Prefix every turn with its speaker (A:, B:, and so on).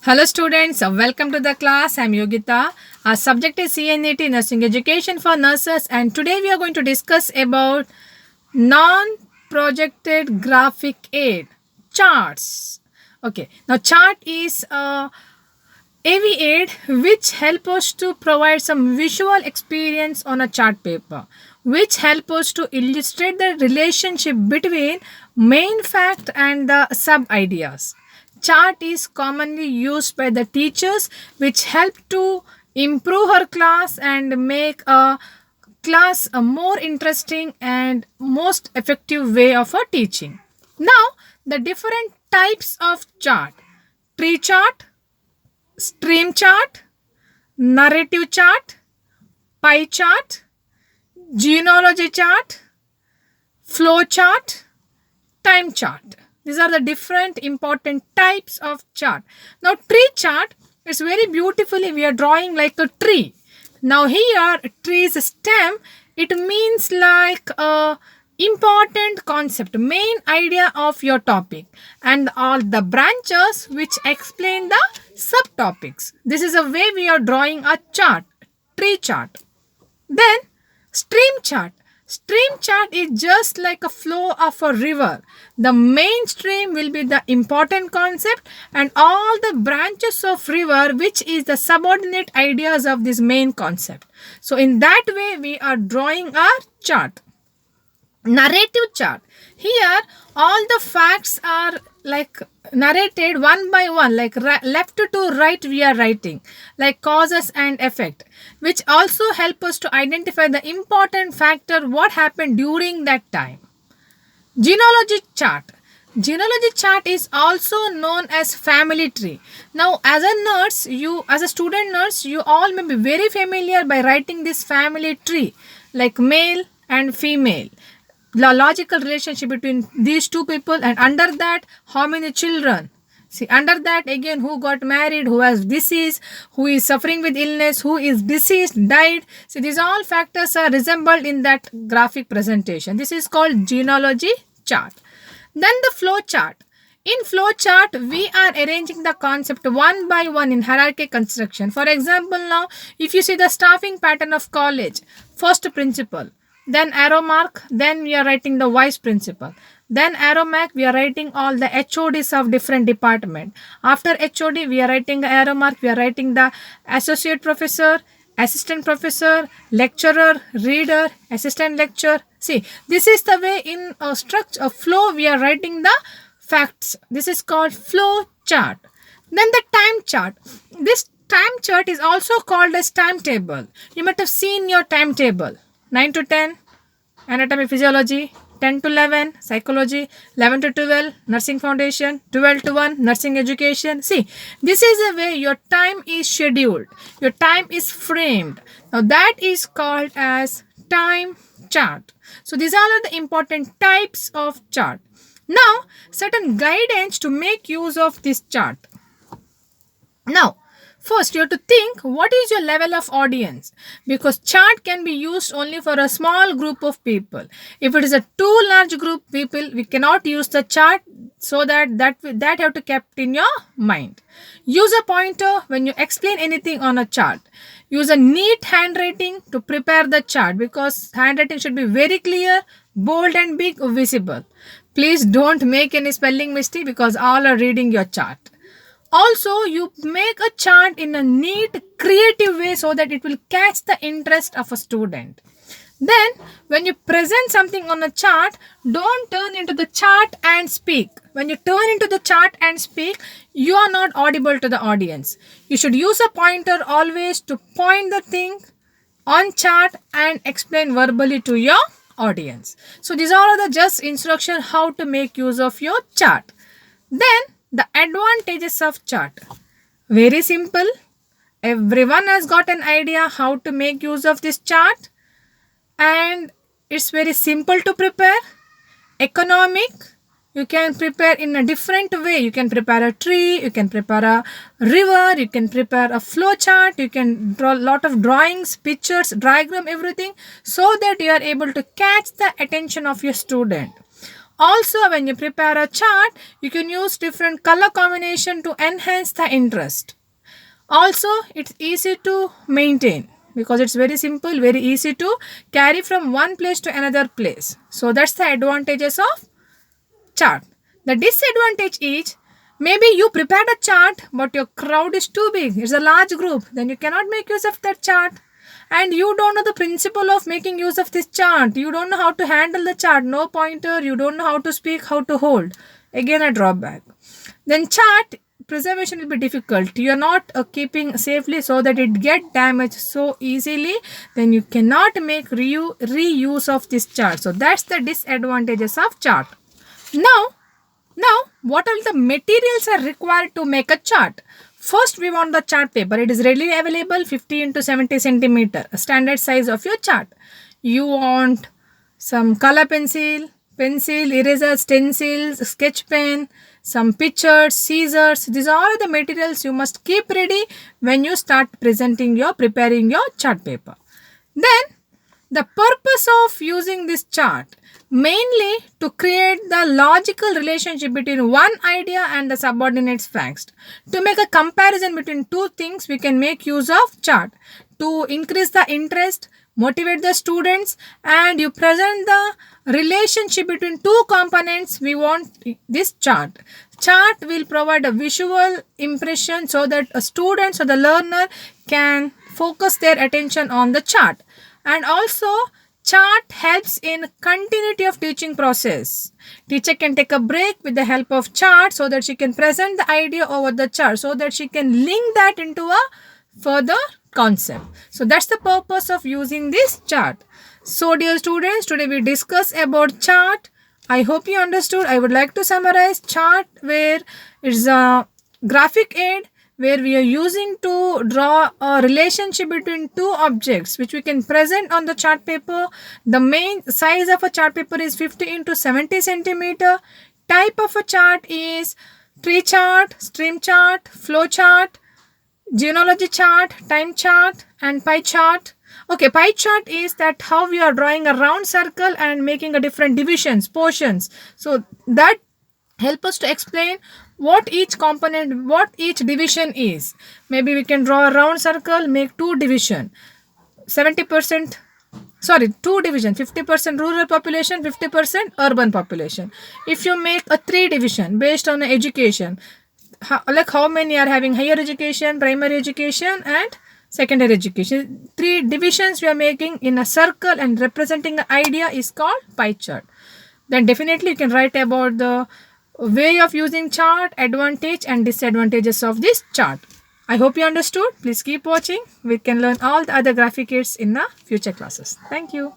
A: Hello students, welcome to the class. I'm Yogita. Our subject is CNET Nursing Education for Nurses, and today we are going to discuss about non-projected graphic aid charts. Okay, now chart is a AV aid which help us to provide some visual experience on a chart paper, which help us to illustrate the relationship between main fact and the sub ideas. Chart is commonly used by the teachers which help to improve her class and make a class a more interesting and most effective way of a teaching. Now, the different types of chart: tree chart, stream chart, narrative chart, pie chart, genealogy chart, flow chart, time chart. These are the different important types of chart. Now, tree chart is very beautifully we are drawing like a tree. Now, here tree's stem, it means like a important concept, main idea of your topic, and all the branches which explain the subtopics. This is a way we are drawing a chart, tree chart. Then stream chart. Stream chart is just like a flow of a river. The main stream will be the important concept and all the branches of river which is the subordinate ideas of this main concept. So in that way we are drawing our chart. Narrative chart. Here all the facts are like narrated one by one, like left to right we are writing, like causes and effect, which also help us to identify the important factor what happened during that time. Genealogy chart. Genealogy chart is also known as family tree. Now, as a nurse, as a student nurse, you all may be very familiar by writing this family tree, like male and female, the logical relationship between these two people, and under that how many children. See, under that again who got married, who has disease, who is suffering with illness, who is deceased, died. See, these all factors are resembled in that graphic presentation. This is called genealogy chart. Then the flow chart. In flow chart, we are arranging the concept one by one in hierarchy construction. For example, now if you see the staffing pattern of college, first principal, then arrow mark, then we are writing the vice principal, then arrow mark we are writing all the HODs of different department. After HOD we are writing the arrow mark, we are writing the associate professor, assistant professor, lecturer, reader, assistant lecturer. See, this is the way in a structure of flow we are writing the facts. This is called flow chart. Then the time chart. This time chart is also called as timetable. You might have seen your timetable. 9 to 10, anatomy physiology, 10 to 11, psychology, 11 to 12, nursing foundation, 12 to 1, nursing education. See, this is the way your time is scheduled, your time is framed. Now that is called as time chart. So these are the important types of chart. Now, certain guidance to make use of this chart. Now, first, you have to think what is your level of audience, because chart can be used only for a small group of people. If it is a too large group people, we cannot use the chart, so that have to kept in your mind. Use a pointer when you explain anything on a chart. Use a neat handwriting to prepare the chart, because handwriting should be very clear, bold and big, visible. Please don't make any spelling mistake because all are reading your chart. Also, you make a chart in a neat, creative way so that it will catch the interest of a student. Then, when you present something on a chart, don't turn into the chart and speak. When you turn into the chart and speak, you are not audible to the audience. You should use a pointer always to point the thing on chart and explain verbally to your audience. So, these are the just instruction how to make use of your chart. Then, the advantages of chart. Very simple. Everyone has got an idea how to make use of this chart, and it's very simple to prepare. Economic. You can prepare in a different way. You can prepare a tree, you can prepare a river, you can prepare a flow chart, you can draw a lot of drawings, pictures, diagram, everything, so that you are able to catch the attention of your student. Also, when you prepare a chart, you can use different color combination to enhance the interest. Also, it's easy to maintain because it's very simple, very easy to carry from one place to another place. So that's the advantages of chart. The disadvantage is maybe you prepared a chart but your crowd is too big. It's a large group. Then you cannot make use of that chart. And you don't know the principle of making use of this chart. You don't know how to handle the chart. No pointer. You don't know how to speak, how to hold. Again, a drawback. Then chart preservation will be difficult. You are not keeping safely so that it get damaged so easily. Then you cannot make reuse of this chart. So that's the disadvantages of chart. Now, what all the materials are required to make a chart? First, we want the chart paper. It is readily available 50 into 70 centimeter, a standard size of your chart. You want some color pencil, eraser, stencils, sketch pen, some pictures, scissors. These are all the materials you must keep ready when you start preparing your chart paper. Then, the purpose of using this chart mainly to create the logical relationship between one idea and the subordinates facts. To make a comparison between two things, we can make use of chart to increase the interest, motivate the students, and you present the relationship between two components. We want this chart. Chart will provide a visual impression so that a student or the learner can focus their attention on the chart. And also, chart helps in continuity of teaching process. Teacher can take a break with the help of chart so that she can present the idea over the chart so that she can link that into a further concept. So that's the purpose of using this chart. So dear students, today we discuss about chart. I hope you understood. I would like to summarize chart where it's a graphic aid where we are using to draw a relationship between two objects which we can present on the chart paper. The main size of a chart paper is 50 into 70 centimeter. Type of a chart is tree chart, stream chart, flow chart, genealogy chart, time chart, and pie chart. Okay, pie chart is that how we are drawing a round circle and making a different divisions, portions. So that help us to explain what each component, what each division is. Maybe we can draw a round circle, make two division, 70%, sorry, two division, 50% rural population, 50% urban population. If you make a three division based on education, like how many are having higher education, primary education, and secondary education. Three divisions we are making in a circle and representing an idea is called pie chart. Then definitely you can write about the way of using chart, advantage and disadvantages of this chart. I hope you understood. Please keep watching. We can learn all the other graphic aids in the future classes. Thank you.